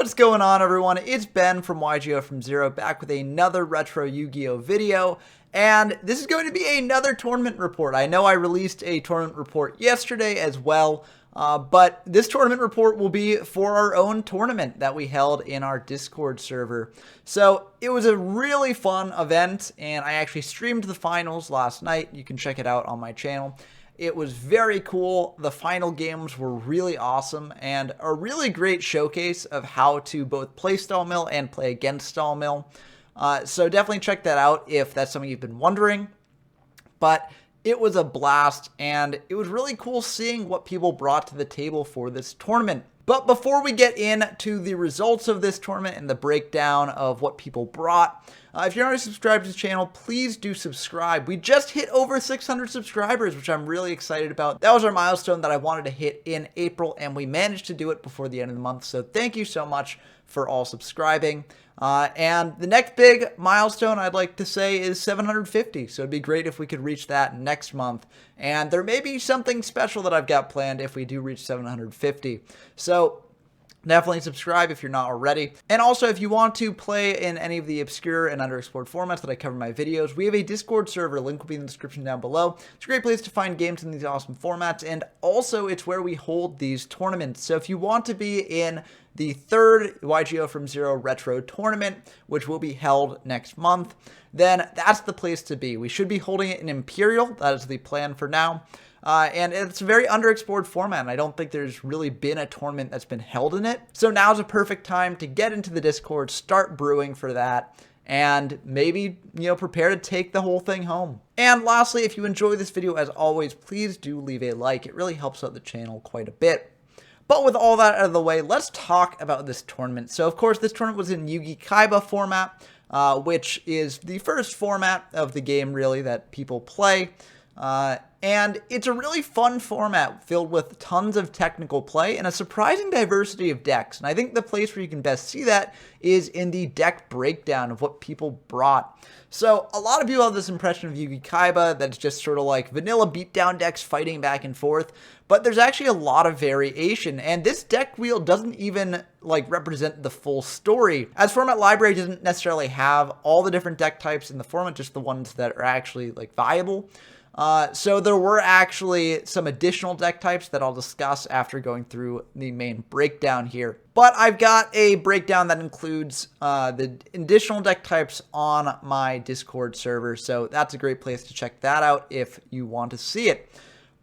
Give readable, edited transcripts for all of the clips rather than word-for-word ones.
What's going on, everyone? It's Ben from YGO from Zero, back with another retro Yu-Gi-Oh video, and this is going to be another tournament report. I know I released a tournament report yesterday as well, but this tournament report will be for our own tournament that we held in our Discord server. So it was a really fun event, and I actually streamed the finals last night. You can check it out on my channel. It was very cool. The final games were really awesome and a really great showcase of how to both play Stall Mill and play against Stall Mill. So definitely check that out if that's something you've been wondering. But it was a blast, and it was really cool seeing what people brought to the table for this tournament. But before we get into the results of this tournament and the breakdown of what people brought, if you're not subscribed to the channel, please do subscribe. We just hit over 600 subscribers, which I'm really excited about. That was our milestone that I wanted to hit in April, and we managed to do it before the end of the month. So thank you so much for all subscribing. And the next big milestone I'd like to say is 750. So it'd be great if we could reach that next month. And there may be something special that I've got planned if we do reach 750. So definitely subscribe if you're not already. And also, if you want to play in any of the obscure and underexplored formats that I cover in my videos, we have a Discord server. Link will be in the description down below. It's a great place to find games in these awesome formats. And also, it's where we hold these tournaments. So if you want to be in the third YGO from Zero Retro tournament, which will be held next month, then that's the place to be. We should be holding it in Imperial. That is the plan for now. And it's a very underexplored format, and I don't think there's really been a tournament that's been held in it. So now's a perfect time to get into the Discord, start brewing for that, and maybe, prepare to take the whole thing home. And lastly, if you enjoy this video, as always, please do leave a like. It really helps out the channel quite a bit. But with all that out of the way, let's talk about this tournament. So, of course, this tournament was in Yugi-Kaiba format, which is the first format of the game, really, that people play. And it's a really fun format filled with tons of technical play and a surprising diversity of decks. And I think the place where you can best see that is in the deck breakdown of what people brought. So a lot of people have this impression of Yugi-Kaiba that's just sort of like vanilla beatdown decks fighting back and forth. But there's actually a lot of variation, and this deck wheel doesn't even represent the full story, as Format Library doesn't necessarily have all the different deck types in the format, just the ones that are actually viable. So there were actually some additional deck types that I'll discuss after going through the main breakdown here. But I've got a breakdown that includes the additional deck types on my Discord server, so that's a great place to check that out if you want to see it.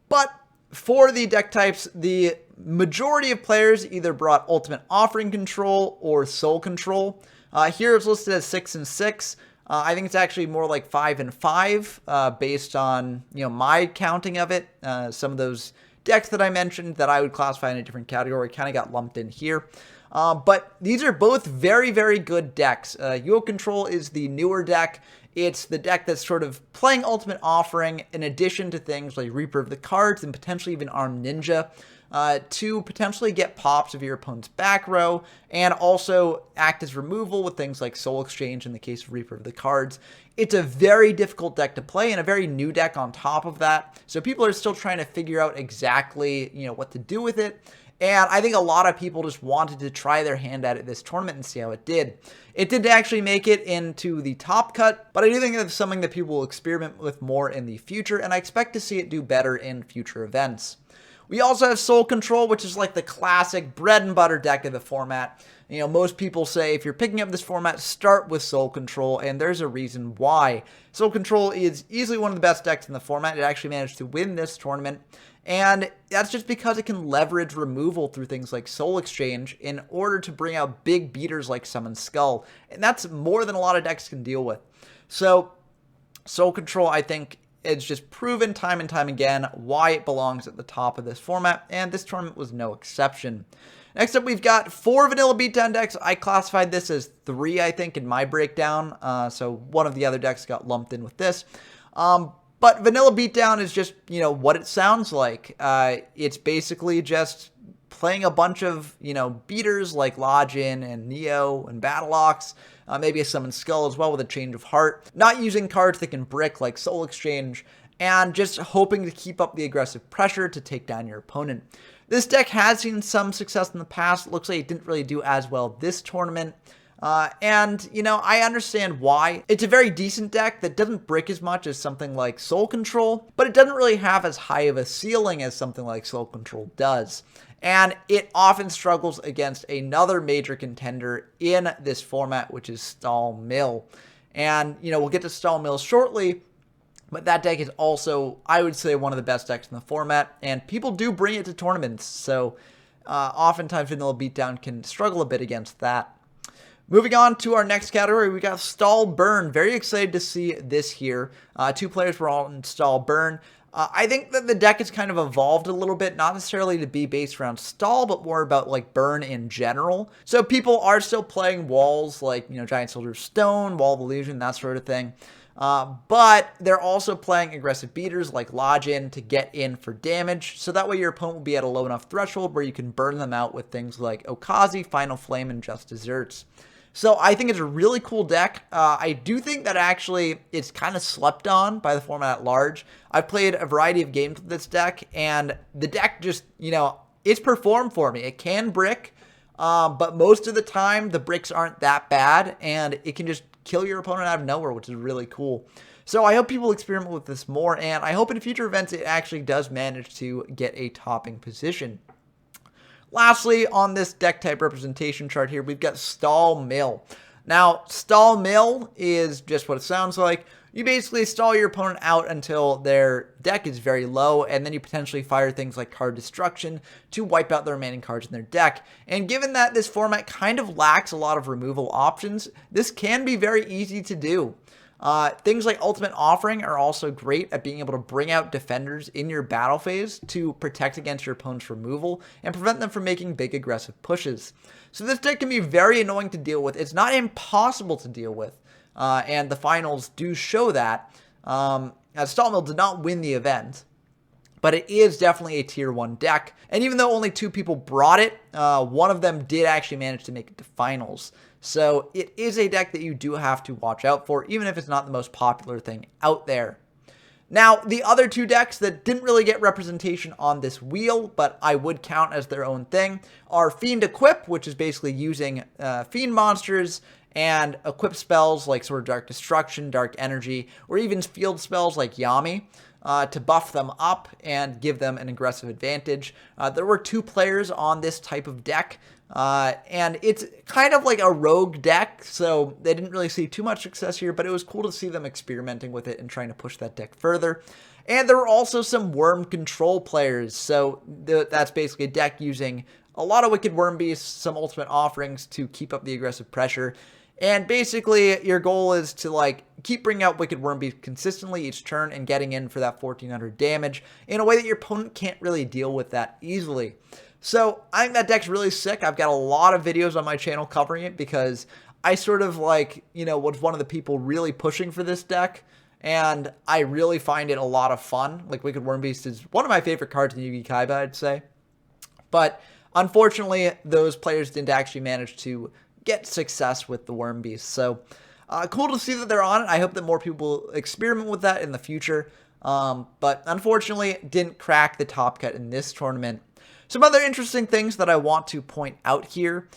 But for the deck types, the majority of players either brought Ultimate Offering Control or Soul Control. Here it's listed as 6 and 6. I think it's actually more like 5 and 5 based on my counting of it. Some of those decks that I mentioned that I would classify in a different category kind of got lumped in here. But these are both very, very good decks. Yo Control is the newer deck. It's the deck that's sort of playing Ultimate Offering in addition to things like Reaper of the Cards and potentially even Armed Ninja to potentially get pops of your opponent's back row and also act as removal with things like Soul Exchange in the case of Reaper of the Cards. It's a very difficult deck to play and a very new deck on top of that. So people are still trying to figure out exactly, what to do with it. And I think a lot of people just wanted to try their hand at it this tournament and see how it did. It did actually make it into the top cut, but I do think it's something that people will experiment with more in the future, and I expect to see it do better in future events. We also have Soul Control, which is like the classic bread and butter deck of the format. Most people say if you're picking up this format, start with Soul Control, and there's a reason why. Soul Control is easily one of the best decks in the format. It actually managed to win this tournament. And that's just because it can leverage removal through things like Soul Exchange in order to bring out big beaters like Summon Skull. And that's more than a lot of decks can deal with. So Soul Control, I think, it's just proven time and time again why it belongs at the top of this format, and this tournament was no exception. Next up, we've got 4 vanilla beatdown decks. I classified this as 3, I think, in my breakdown, so one of the other decks got lumped in with this. But vanilla beatdown is just, what it sounds like. It's basically just playing a bunch of, beaters like Login and Neo and Battleox, maybe a Summon Skull as well with a Change of Heart, not using cards that can brick like Soul Exchange, and just hoping to keep up the aggressive pressure to take down your opponent. This deck has seen some success in the past. It looks like it didn't really do as well this tournament. And, you know, I understand why. It's a very decent deck that doesn't brick as much as something like Soul Control, but it doesn't really have as high of a ceiling as something like Soul Control does. And it often struggles against another major contender in this format, which is Stall Mill. And, you know, we'll get to Stall Mill shortly, but that deck is also, I would say, one of the best decks in the format, and people do bring it to tournaments, so oftentimes Vanilla Beatdown can struggle a bit against that. Moving on to our next category, we got Stall Burn. Very excited to see this here. Two players were all in Stall Burn. I think that the deck has kind of evolved a little bit, not necessarily to be based around Stall, but more about like Burn in general. So people are still playing walls like, you know, Giant Soldier of Stone, Wall of Illusion, that sort of thing. But they're also playing aggressive beaters like Lodge-In to get in for damage, so that way your opponent will be at a low enough threshold where you can burn them out with things like Okazi, Final Flame, and Just Desserts. So I think it's a really cool deck. I do think that actually it's kind of slept on by the format at large. I've played a variety of games with this deck, and the deck just, you know, it's performed for me. It can brick, but most of the time the bricks aren't that bad, and it can just kill your opponent out of nowhere, which is really cool. So I hope people experiment with this more, and I hope in future events it actually does manage to get a topping position. Lastly, on this deck type representation chart here, we've got Stall Mill. Now, Stall Mill is just what it sounds like. You basically stall your opponent out until their deck is very low, and then you potentially fire things like Card Destruction to wipe out the remaining cards in their deck. And given that this format kind of lacks a lot of removal options, this can be very easy to do. Things like Ultimate Offering are also great at being able to bring out defenders in your battle phase to protect against your opponent's removal and prevent them from making big aggressive pushes. So this deck can be very annoying to deal with. It's not impossible to deal with, and the finals do show that. As Stall Mill did not win the event, but it is definitely a tier 1 deck. And even though only 2 people brought it, one of them did actually manage to make it to finals. So it is a deck that you do have to watch out for, even if it's not the most popular thing out there. Now, the other 2 decks that didn't really get representation on this wheel, but I would count as their own thing, are Fiend Equip, which is basically using Fiend monsters and equip spells like sort of Dark Destruction, Dark Energy, or even field spells like Yami to buff them up and give them an aggressive advantage. There were 2 players on this type of deck, and it's kind of like a rogue deck, so they didn't really see too much success here, but it was cool to see them experimenting with it and trying to push that deck further. And there were also some Worm Control players, so that's basically a deck using a lot of Wicked Worm Beasts, some Ultimate Offerings to keep up the aggressive pressure. And basically, your goal is to like keep bringing out Wicked Worm Beast consistently each turn and getting in for that 1400 damage in a way that your opponent can't really deal with that easily. So I think that deck's really sick. I've got a lot of videos on my channel covering it because I sort of like, you know, was one of the people really pushing for this deck. And I really find it a lot of fun. Like Wicked Worm Beast is one of my favorite cards in Yugi-Kaiba, I'd say. But unfortunately, those players didn't actually manage to get success with the Worm Beast. So cool to see that they're on it. I hope that more people experiment with that in the future. But unfortunately, didn't crack the top cut in this tournament. Some other interesting things that I want to point out here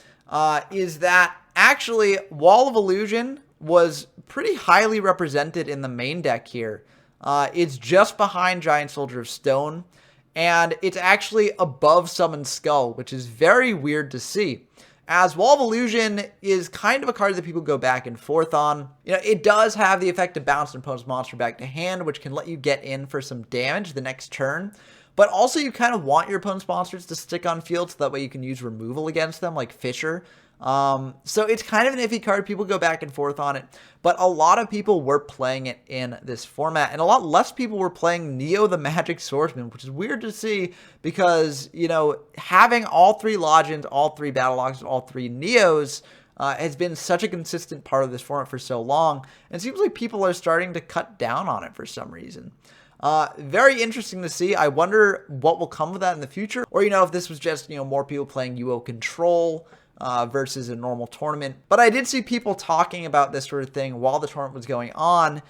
is that actually Wall of Illusion was pretty highly represented in the main deck here. It's just behind Giant Soldier of Stone, and it's actually above Summoned Skull, which is very weird to see. As Wall of Illusion is kind of a card that people go back and forth on. You know, it does have the effect of bouncing an opponent's monster back to hand, which can let you get in for some damage the next turn. But also you kind of want your opponent's monsters to stick on field so that way you can use removal against them, like Fisher. So it's kind of an iffy card. People go back and forth on it. But a lot of people were playing it in this format. And a lot less people were playing Neo the Magic Swordsman, which is weird to see because, you know, having all 3 Lodge-Ins, all 3 Battle Logs, all 3 Neos has been such a consistent part of this format for so long. And it seems like people are starting to cut down on it for some reason. Very interesting to see. I wonder what will come of that in the future. Or, you know, if this was just, you know, more people playing UO Control versus a normal tournament. But I did see people talking about this sort of thing while the tournament was going on,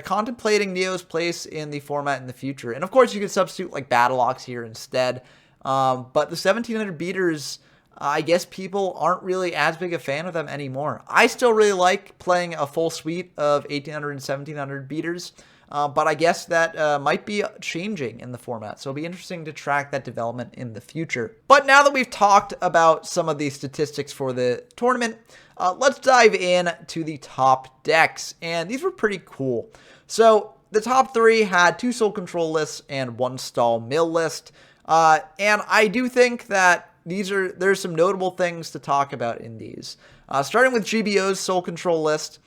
contemplating Neo's place in the format in the future. And of course, you could substitute like Battle Ox here instead. But the 1700 beaters, I guess people aren't really as big a fan of them anymore. I still really like playing a full suite of 1800 and 1700 beaters, but I guess that might be changing in the format, so it'll be interesting to track that development in the future. But now that we've talked about some of the statistics for the tournament, let's dive in to the top decks, and these were pretty cool. So the top 3 had 2 Soul Control lists and 1 Stall Mill list, and I do think that there's some notable things to talk about in these. Starting with GBO's Soul Control list,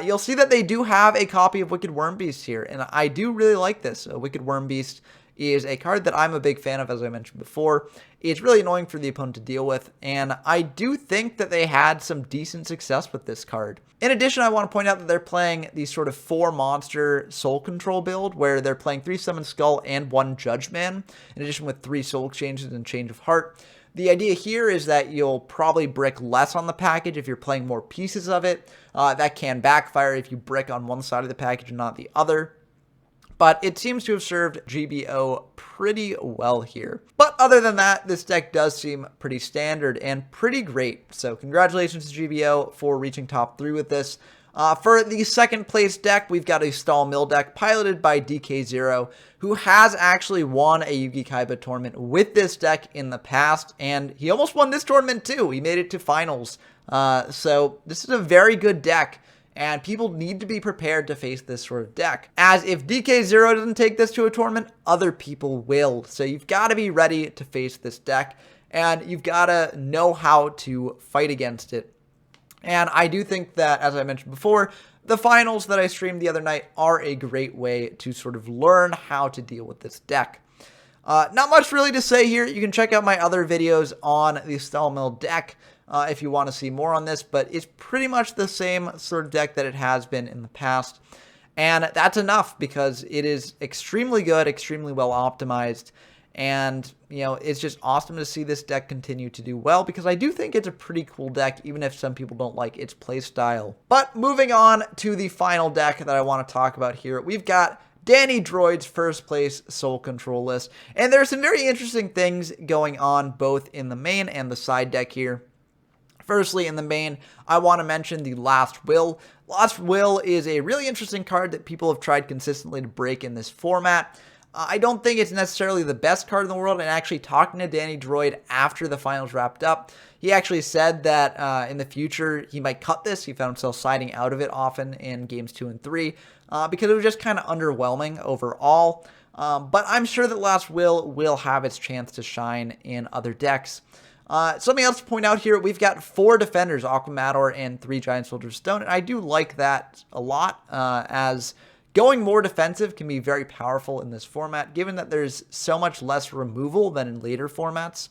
you'll see that they do have a copy of Wicked Wormbeast here, and I do really like this. Wicked Wormbeast is a card that I'm a big fan of, as I mentioned before. It's really annoying for the opponent to deal with, and I do think that they had some decent success with this card. In addition, I want to point out that they're playing the sort of 4-monster Soul Control build, where they're playing 3 Summon Skull and 1 Judge Man, in addition with 3 Soul Exchanges and Change of Heart. The idea here is that you'll probably brick less on the package if you're playing more pieces of it. That can backfire if you brick on one side of the package and not the other. But it seems to have served GBO pretty well here. But other than that, this deck does seem pretty standard and pretty great. So congratulations to GBO for reaching top 3 with this. For the second place deck, we've got a Stall Mill deck piloted by DK0, who has actually won a Yugi-Kaiba tournament with this deck in the past, and he almost won this tournament too. He made it to finals. So this is a very good deck, and people need to be prepared to face this sort of deck. As if DK0 doesn't take this to a tournament, other people will. So you've got to be ready to face this deck, and you've got to know how to fight against it. And I do think that, as I mentioned before, the finals that I streamed the other night are a great way to sort of learn how to deal with this deck. Not much really to say here. You can check out my other videos on the Stall Mill deck if you want to see more on this, but it's pretty much the same sort of deck that it has been in the past. And that's enough because it is extremely good, extremely well optimized. And, you know, it's just awesome to see this deck continue to do well because I do think it's a pretty cool deck, even if some people don't like its play style. But moving on to the final deck that I want to talk about here, we've got Danny Droid's first place Soul Control list. And there's some very interesting things going on both in the main and the side deck here. Firstly, in the main, I want to mention the Last Will. Last Will is a really interesting card that people have tried consistently to break in this format. I don't think it's necessarily the best card in the world, and actually talking to Danny Droid after the finals wrapped up, he actually said that in the future he might cut this. He found himself siding out of it often in games 2 and 3 because it was just kind of underwhelming overall. But I'm sure that Last will have its chance to shine in other decks. Something else to point out here, we've got 4 defenders, Aquamador and 3 Giant Soldiers of Stone, and I do like that a lot as going more defensive can be very powerful in this format, given that there's so much less removal than in later formats.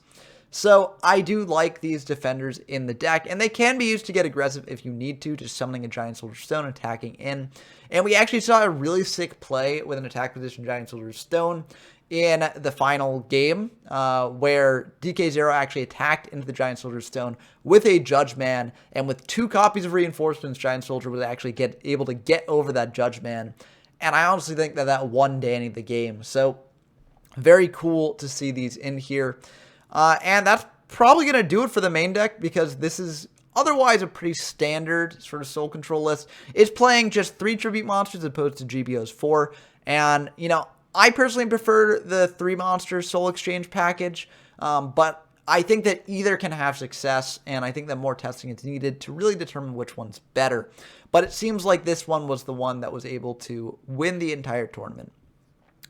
So I do like these defenders in the deck, and they can be used to get aggressive if you need to, just summoning a Giant Soldier Stone, attacking in. And we actually saw a really sick play with an attack position Giant Soldier Stone in the final game, where DK0 actually attacked into the Giant Soldier Stone with a Judge Man, and with 2 copies of Reinforcements, Giant Soldier was actually able to get over that Judge Man. And I honestly think that that won Danny the game. So very cool to see these in here. And that's probably going to do it for the main deck, because this is otherwise a pretty standard sort of Soul Control list. It's playing just 3 Tribute Monsters as opposed to GBO's 4. And, you know, I personally prefer the 3 monster Soul Exchange package, but I think that either can have success, and I think that more testing is needed to really determine which one's better. But it seems like this one was the one that was able to win the entire tournament.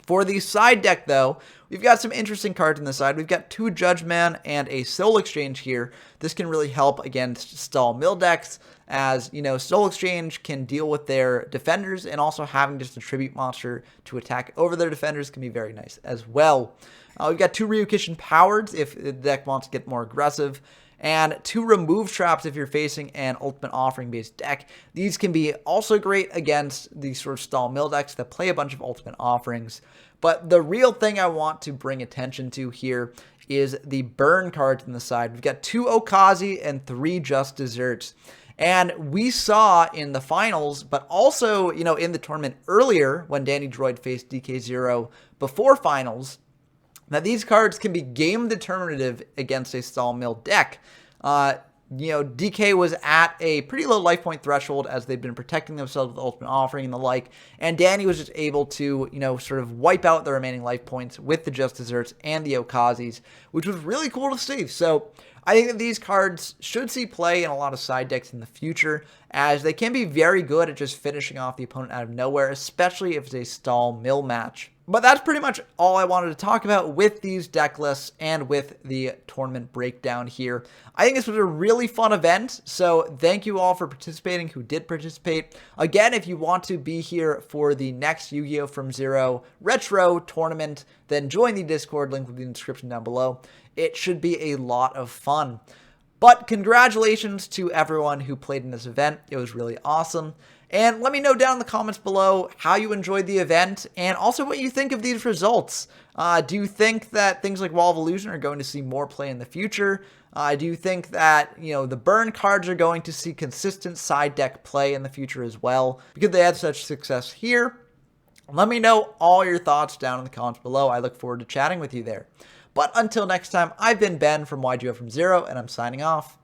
For the side deck, though, we've got some interesting cards on the side. We've got 2 Judge Man and a Soul Exchange here. This can really help against Stall Mill decks, as, you know, Soul Exchange can deal with their defenders, and also having just a Tribute Monster to attack over their defenders can be very nice as well. We've got 2 Ryukishin Powards if the deck wants to get more aggressive, and 2 Remove Traps if you're facing an Ultimate Offering based deck. These can be also great against these sort of Stall Mill decks that play a bunch of Ultimate Offerings. But the real thing I want to bring attention to here is the burn cards on the side. We've got 2 Okazi and 3 Just Desserts. And we saw in the finals, but also, you know, in the tournament earlier when Danny Droid faced DK0 before finals, Now, these cards can be game determinative against a stall mill deck. DK was at a pretty low life point threshold as they've been protecting themselves with Ultimate Offering and the like, and Danny was just able to, sort of wipe out the remaining life points with the Just Desserts and the Okazis, which was really cool to see. So I think that these cards should see play in a lot of side decks in the future, as they can be very good at just finishing off the opponent out of nowhere, especially if it's a stall mill match. But that's pretty much all I wanted to talk about with these deck lists and with the tournament breakdown here. I think this was a really fun event, so thank you all for participating who did participate. Again, if you want to be here for the next Yu-Gi-Oh! From Zero Retro tournament, then join the Discord, link will be in the description down below. It should be a lot of fun. But congratulations to everyone who played in this event. It was really awesome. And let me know down in the comments below how you enjoyed the event and also what you think of these results. Do you think that things like Wall of Illusion are going to see more play in the future? Do you think that, the burn cards are going to see consistent side deck play in the future as well because they had such success here? Let me know all your thoughts down in the comments below. I look forward to chatting with you there. But until next time, I've been Ben from YGO From Zero, and I'm signing off.